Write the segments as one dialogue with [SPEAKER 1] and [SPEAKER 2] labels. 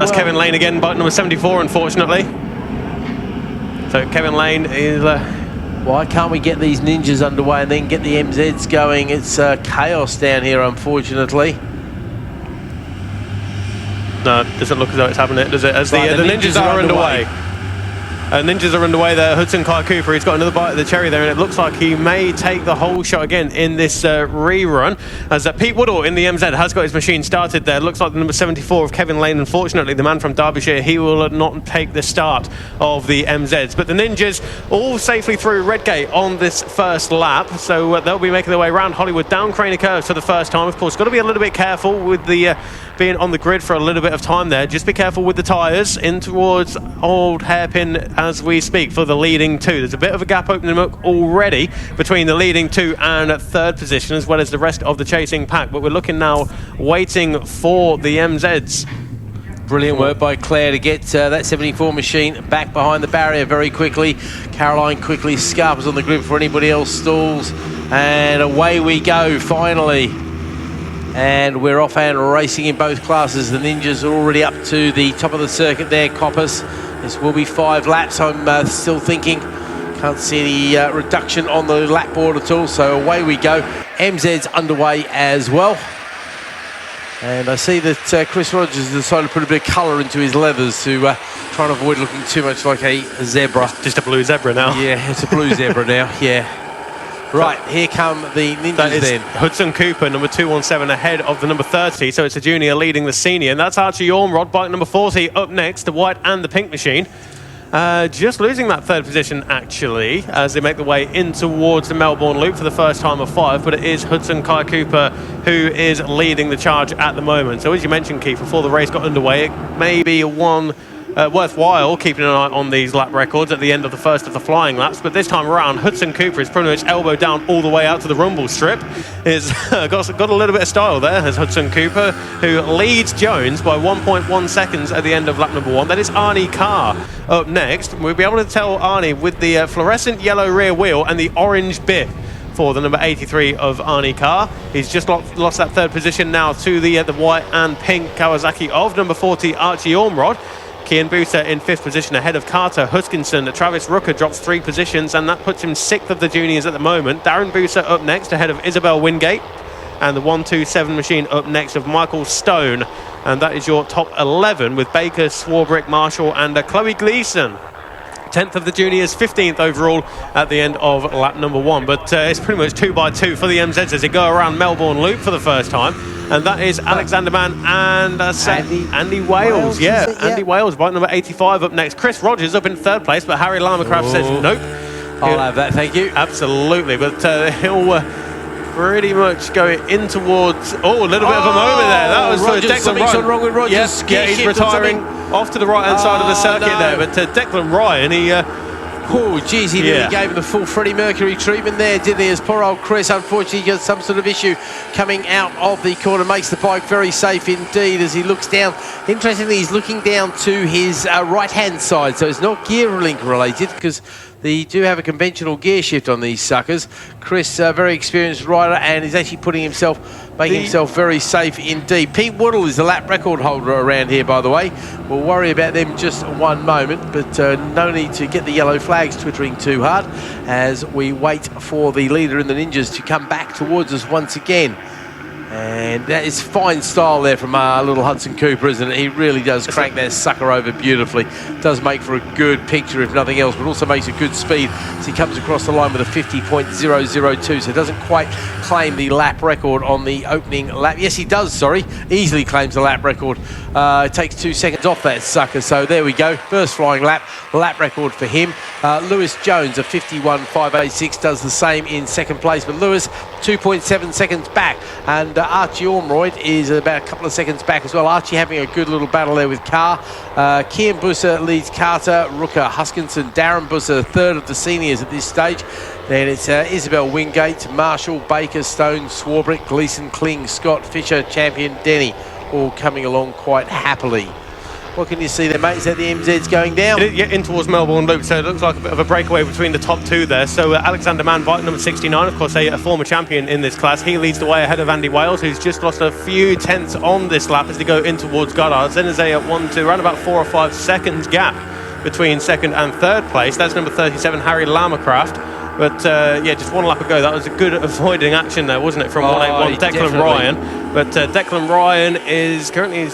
[SPEAKER 1] That's Kevin Lane again, bike number 74, unfortunately. So Kevin Lane is...
[SPEAKER 2] Why can't we get these ninjas underway and then get the MZs going? It's chaos down here, unfortunately.
[SPEAKER 1] No, it doesn't look as though it's happening, does it? As the ninjas are underway. Ninjas are underway there. Hudson Kai Cooper, he's got another bite of the cherry there, and it looks like he may take the whole shot again in this rerun. As Pete Woodall in the MZ has got his machine started there. Looks like the number 74 of Kevin Lane. Unfortunately, the man from Derbyshire, he will not take the start of the MZs. But the ninjas all safely through Redgate on this first lap. So they'll be making their way around Hollywood, down Craner Curves for the first time. Of course, got to be a little bit careful with the being on the grid for a little bit of time there. Just be careful with the tyres in towards Old Hairpin as we speak for the leading two. There's a bit of a gap opening up already between the leading two and third position, as well as the rest of the chasing pack. But we're looking now, waiting for the MZs.
[SPEAKER 2] Brilliant work by Claire to get that 74 machine back behind the barrier very quickly. Caroline quickly scarpers on the grid for anybody else stalls. And away we go, finally. And we're off and racing in both classes. The ninjas are already up to the top of the circuit there, Coppers. This will be 5 laps. I'm still thinking. Can't see any reduction on the lap board at all. So away we go. MZ's underway as well. And I see that Chris Rogers has decided to put a bit of colour into his leathers to try and avoid looking too much like a zebra.
[SPEAKER 1] Just a blue zebra now.
[SPEAKER 2] Yeah, it's a blue zebra now, yeah. Right, here come the ninjas
[SPEAKER 1] that is
[SPEAKER 2] then.
[SPEAKER 1] Hudson Cooper, number 217, ahead of the number 30. So it's a junior leading the senior. And that's Archie Ormrod, bike number 40, up next, the white and the pink machine. Just losing that third position, actually, as they make the way in towards the Melbourne Loop for the first time of 5. But it is Hudson Kai Cooper who is leading the charge at the moment. So as you mentioned, Keith, before the race got underway, it may be worthwhile keeping an eye on these lap records at the end of the first of the flying laps. But this time around, Hudson Cooper is pretty much elbow down all the way out to the rumble strip. Is got a little bit of style there as Hudson Cooper, who leads Jones by 1.1 seconds at the end of lap number 1. That is Arnie Carr up next. We'll be able to tell Arnie with the fluorescent yellow rear wheel and the orange bit for the number 83 of Arnie Carr. He's just lost that third position now to the white and pink Kawasaki of number 40 Archie Ormrod. Kian Booster in 5th position ahead of Carter Huskinson. Travis Rooker drops 3 positions, and that puts him 6th of the juniors at the moment. Darren Booster up next ahead of Isabel Wingate, and the 127 machine up next of Michael Stone. And that is your top 11 with Baker, Swarbrick, Marshall and Chloe Gleason. 10th of the juniors, 15th overall at the end of lap number 1. But it's pretty much 2 by 2 for the MZs as they go around Melbourne Loop for the first time. And that is Alexander Mann and Andy Wales. Yeah, Andy Wales, bike number 85 up next. Chris Rogers up in 3rd place, but Harry Lamacraft says nope.
[SPEAKER 2] I'll have that, thank you.
[SPEAKER 1] Absolutely, but he'll pretty much go in towards... Oh, a little bit of a moment there. That was
[SPEAKER 2] Rogers,
[SPEAKER 1] Declan Ryan.
[SPEAKER 2] something wrong with Rogers.
[SPEAKER 1] Yeah, he's retiring off to the right-hand side of the circuit there. But Declan Ryan, he...
[SPEAKER 2] Oh, geez, he nearly gave him the full Freddie Mercury treatment there, didn't he? As poor old Chris, unfortunately, got some sort of issue coming out of the corner. Makes the bike very safe indeed as he looks down. Interestingly, he's looking down to his right-hand side, so it's not gear link related because they do have a conventional gear shift on these suckers. Chris, very experienced rider, and is actually making himself very safe indeed. Pete Woodall is the lap record holder around here, by the way. We'll worry about them just one moment, but no need to get the yellow flags twittering too hard as we wait for the leader in the ninjas to come back towards us once again. And that is fine style there from little Hudson Cooper, isn't it? He really does crank that sucker over beautifully. Does make for a good picture, if nothing else, but also makes a good speed as he comes across the line with a 50.002. So doesn't quite claim the lap record on the opening lap. Yes, he does, sorry. Easily claims the lap record. It takes 2 seconds off that sucker. So there we go. First flying lap record for him. Lewis Jones, a 51.586, does the same in 2nd place. But Lewis, 2.7 seconds back. And Archie Ormrod is about a couple of seconds back as well. Archie having a good little battle there with Carr. Kian Busser leads Carter, Rooker, Huskinson, Darren Busser, 3rd of the seniors at this stage. Then it's Isabel Wingate, Marshall, Baker, Stone, Swarbrick, Gleason, Kling, Scott, Fisher, Champion, Denny, all coming along quite happily. What can you see there, mate? Is that the MZ's going down?
[SPEAKER 1] Yeah, in towards Melbourne Loop, so it looks like a bit of a breakaway between the top two there. So Alexander Mann, bike number 69, of course a former champion in this class. He leads the way ahead of Andy Wales, who's just lost a few tenths on this lap as they go in towards Goddard's. Then there's a 1-2, around about 4 or 5 seconds gap between second and third place. That's number 37, Harry Lamacraft. But yeah, just one lap ago, that was a good avoiding action there, wasn't it, from 181 Declan Ryan. But Declan Ryan is currently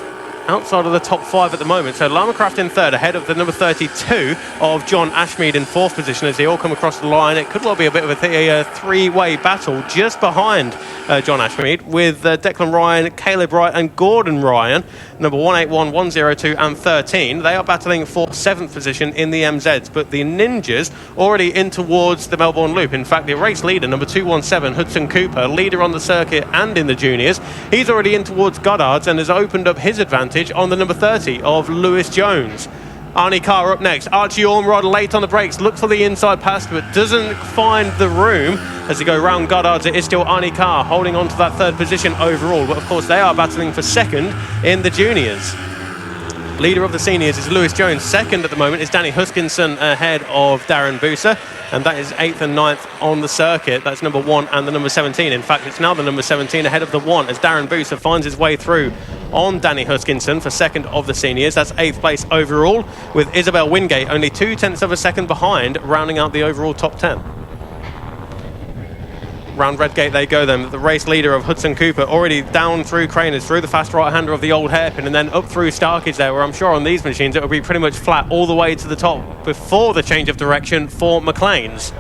[SPEAKER 1] outside of the top 5 at the moment. So Lamacraft in third, ahead of the number 32 of John Ashmead in fourth position as they all come across the line. It could well be a bit of a three-way battle just behind John Ashmead with Declan Ryan, Caleb Wright and Gordon Ryan, number 181, 102 and 13. They are battling for 7th position in the MZs, but the Ninjas already in towards the Melbourne Loop. In fact, the race leader, number 217, Hudson Cooper, leader on the circuit and in the juniors, he's already in towards Goddard's and has opened up his advantage on the number 30 of Lewis Jones. Arnie Carr up next. Archie Ormrod late on the brakes, looks for the inside pass but doesn't find the room as they go round Goddard's. It is still Arnie Carr holding on to that third position overall, but of course they are battling for second in the juniors. Leader of the seniors is Lewis Jones. Second at the moment is Danny Huskinson ahead of Darren Booser, and that is 8th and 9th on the circuit. That's number 1 and the number 17. In fact, it's now the number 17 ahead of the 1 as Darren Booser finds his way through on Danny Huskinson for second of the seniors. That's 8th place overall, with Isabel Wingate only 0.2 of a second behind, rounding out the overall top 10. Round Redgate they go then. The race leader of Hudson Cooper already down through Craners, through the fast right-hander of the old hairpin, and then up through Starkage there, where I'm sure on these machines it will be pretty much flat all the way to the top before the change of direction for McLean's.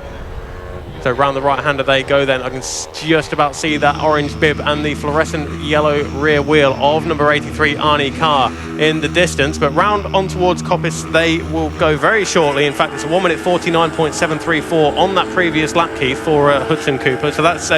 [SPEAKER 1] So round the right-hander they go then. I can just about see that orange bib and the fluorescent yellow rear wheel of number 83, Arnie Carr, in the distance. But round on towards Coppice they will go very shortly. In fact, it's a 1 minute 49.734 on that previous lap key for Hudson Cooper. So that's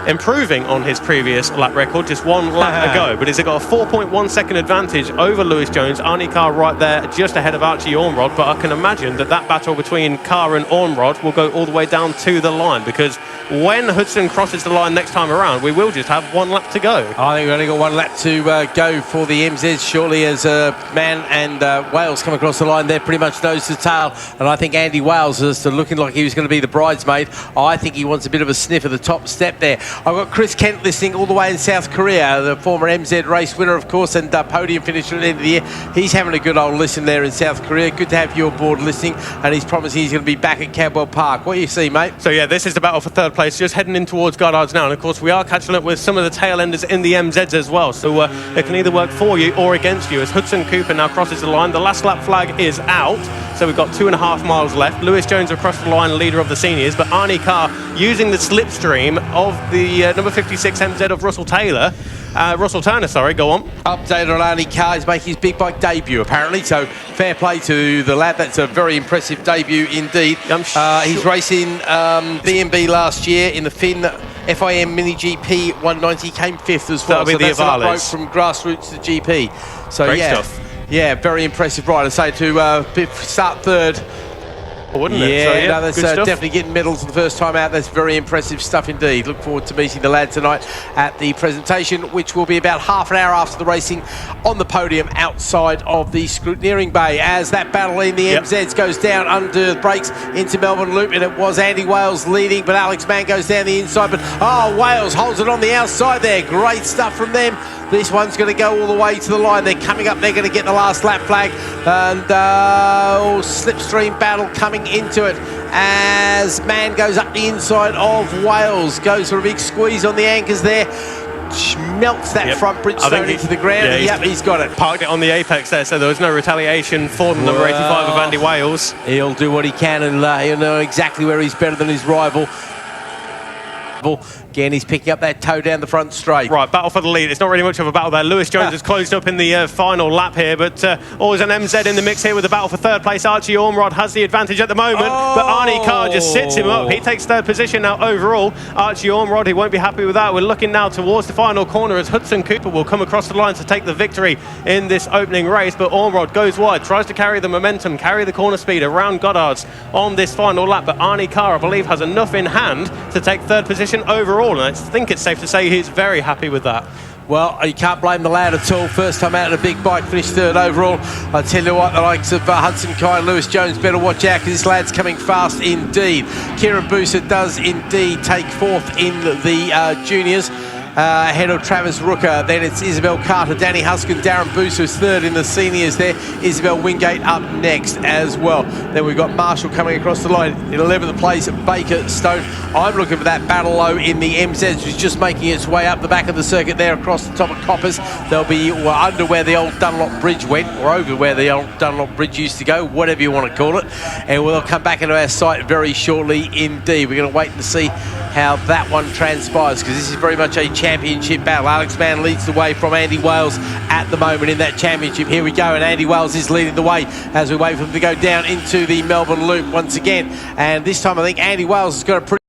[SPEAKER 1] improving on his previous lap record, just 1 lap ago. But he's got a 4.1 second advantage over Lewis Jones. Arnie Carr right there just ahead of Archie Ormrod, but I can imagine that battle between Carr and Ormrod will go all the way down to the line, because when Hudson crosses the line next time around, we will just have 1 lap to go.
[SPEAKER 2] I think we've only got 1 lap to go for the MZs shortly as Mann and Wales come across the line. They're pretty much nose to tail, and I think Andy Wales is looking like he was going to be the bridesmaid. I think he wants a bit of a sniff of the top step there. I've got Chris Kent listening all the way in South Korea, the former MZ race winner, of course, and podium finisher at the end of the year. He's having a good old listen there in South Korea. Good to have you aboard listening, and he's promising he's going to be back at Cadwell Park. What do you see, mate? So
[SPEAKER 1] yeah, this is the battle for third place, just heading in towards Goddard's now, and of course we are catching up with some of the tail enders in the MZs as well, so it can either work for you or against you as Hudson Cooper now crosses the line. The last lap flag is out, so we've got 2.5 miles left. Lewis Jones across the line, leader of the seniors, but Arnie Carr using the slipstream of the number 56 MZ of Russell Turner, sorry, go on.
[SPEAKER 2] Update on Arnie Carr. He's making his big bike debut apparently, so fair play to the lad. That's a very impressive debut indeed. He's racing B&B last year in the Finn FIM Mini GP 190, came 5th as well.
[SPEAKER 1] That'll be
[SPEAKER 2] so
[SPEAKER 1] the
[SPEAKER 2] that's from grassroots to GP. So
[SPEAKER 1] great
[SPEAKER 2] yeah,
[SPEAKER 1] stuff.
[SPEAKER 2] Yeah, very impressive ride. I say to start third.
[SPEAKER 1] Wouldn't it?
[SPEAKER 2] Yeah,
[SPEAKER 1] So, yeah,
[SPEAKER 2] no, that's
[SPEAKER 1] good stuff.
[SPEAKER 2] definitely getting medals for the first time out. That's very impressive stuff indeed. Look forward to meeting the lad tonight at the presentation, which will be about half an hour after the racing on the podium outside of the scrutineering bay. As that battle in the MZs goes down under the brakes into Melbourne Loop, and it was Andy Wales leading, but Alex Mann goes down the inside. But Wales holds it on the outside there. Great stuff from them. This one's going to go all the way to the line. They're coming up. They're going to get the last lap flag. And slipstream battle coming into it as Mann goes up the inside of Wales. Goes for a big squeeze on the anchors there. Melts that front Bridgestone into the ground.
[SPEAKER 1] Yeah,
[SPEAKER 2] he's got it.
[SPEAKER 1] Parked it on the apex there, so there was no retaliation for the number 85 of Andy Wales.
[SPEAKER 2] He'll do what he can, and he'll know exactly where he's better than his rival. Again, he's picking up that toe down the front straight.
[SPEAKER 1] Right, battle for the lead. It's not really much of a battle there. Lewis Jones has closed up in the final lap here, but always an MZ in the mix here with the battle for third place. Archie Ormrod has the advantage at the moment, but Arnie Carr just sits him up. He takes third position now overall. Archie Ormrod, he won't be happy with that. We're looking now towards the final corner as Hudson Cooper will come across the line to take the victory in this opening race, but Ormrod goes wide, tries to carry the momentum, carry the corner speed around Goddard's on this final lap, but Arnie Carr, I believe, has enough in hand to take third position overall, and I think it's safe to say he's very happy with that.
[SPEAKER 2] Well, you can't blame the lad at all. First time out in a big bike, finished third overall. I tell you what, the likes of Hudson Kai and Lewis Jones better watch out because this lad's coming fast indeed. Kieran Booser does indeed take fourth in the juniors. Ahead of Travis Rooker, then it's Isabel Carter, Danny Huskin, Darren Booser is third in the seniors there. Isabel Wingate up next as well. Then we've got Marshall coming across the line in 11th place, Baker Stone. I'm looking for that battle low in the MZ, who's just making its way up the back of the circuit there across the top of Coppers. They'll be under where the old Dunlop Bridge went, or over where the old Dunlop Bridge used to go, whatever you want to call it. And we'll come back into our sight very shortly indeed. We're going to wait to see how that one transpires because this is very much a championship battle. Alex Mann leads the way from Andy Wales at the moment in that championship. Here we go, and Andy Wales is leading the way as we wait for him to go down into the Melbourne Loop once again. And this time I think Andy Wales has got a pretty